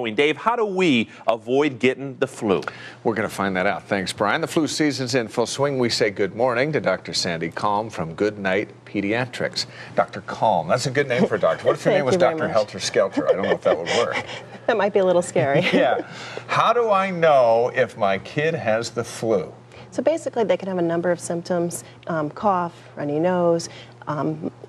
Dave, how do we avoid getting the flu? We're going to find that out. Thanks, Brian. The flu season's in full swing. We say good morning to Dr. Sandy Kalm from Night Pediatrics. Dr. Kalm, that's a good name for a doctor. What if your name was Dr. Helter Skelter? I don't know if that would work. That might be a little scary. Yeah. How do I know if my kid has the flu? So basically, they can have a number of symptoms: cough, runny nose,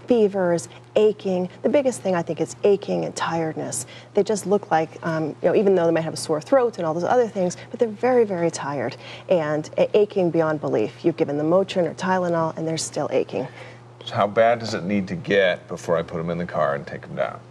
fevers, aching. The biggest thing I think is aching and tiredness. They just look like, even though they might have a sore throat and all those other things, but they're very, very tired and aching beyond belief. You've given them Motrin or Tylenol, and they're still aching. So how bad does it need to get before I put them in the car and take them down?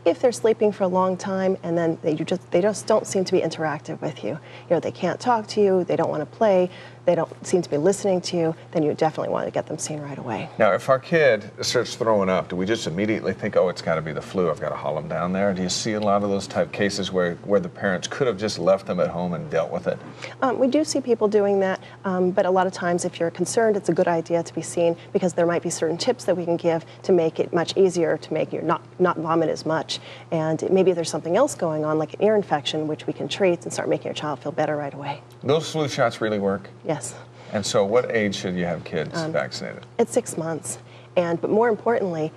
If they're sleeping for a long time and then they just don't seem to be interactive with you, they can't talk to you, they don't want to play, they don't seem to be listening to you, then you definitely want to get them seen right away. Now, if our kid starts throwing up, do we just immediately think, oh, it's got to be the flu, I've got to haul them down there? Do you see a lot of those type cases where the parents could have just left them at home and dealt with it? We do see people doing that, but a lot of times if you're concerned, it's a good idea to be seen because there might be certain tips that we can give to make it much easier to make you not vomit as much. And maybe there's something else going on, like an ear infection, which we can treat and start making your child feel better right away. Those flu shots really work? Yes. And so what age should you have kids vaccinated? At 6 months. But more importantly,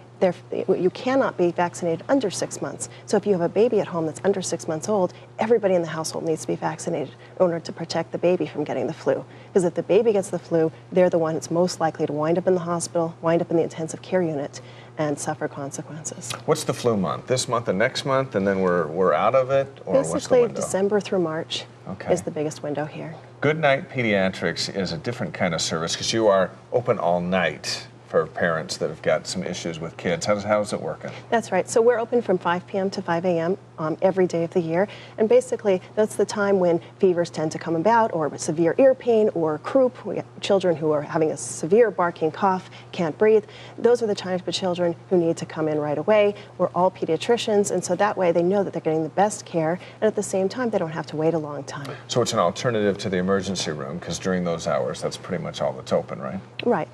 you cannot be vaccinated under 6 months. So if you have a baby at home that's under 6 months old, everybody in the household needs to be vaccinated in order to protect the baby from getting the flu. Because if the baby gets the flu, they're the one that's most likely to wind up in the hospital, wind up in the intensive care unit, and suffer consequences. What's the flu month? This month and next month, and then we're out of it? Or basically, what's the window? December through March is the biggest window here. Night Pediatrics is a different kind of service because you are open all night for parents that have got some issues with kids. How's it working? That's right. So we're open from 5 p.m. to 5 a.m. Every day of the year. And basically, that's the time when fevers tend to come about, or severe ear pain, or croup. We have children who are having a severe barking cough, can't breathe. Those are the times for children who need to come in right away. We're all pediatricians, and so that way they know that they're getting the best care, and at the same time, they don't have to wait a long time. So it's an alternative to the emergency room, because during those hours, that's pretty much all that's open, right? Right.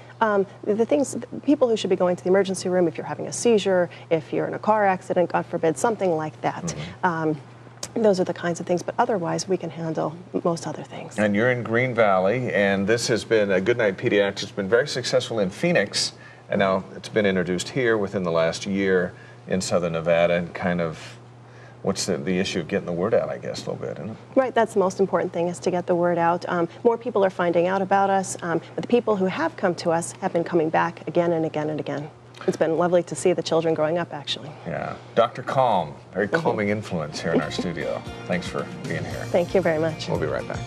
People who should be going to the emergency room, if you're having a seizure, if you're in a car accident, God forbid, something like that. Those are the kinds of things, but otherwise we can handle most other things. And you're in Green Valley, and this has been Night Pediatrics. It's been very successful in Phoenix, and now it's been introduced here within the last year in Southern Nevada, and kind of what's the issue of getting the word out, I guess, a little bit, isn't it? Right, that's the most important thing, is to get the word out. More people are finding out about us, but the people who have come to us have been coming back again and again and again. It's been lovely to see the children growing up, actually. Yeah. Dr. Kalm, very calming influence here in our studio. Thanks for being here. Thank you very much. We'll be right back.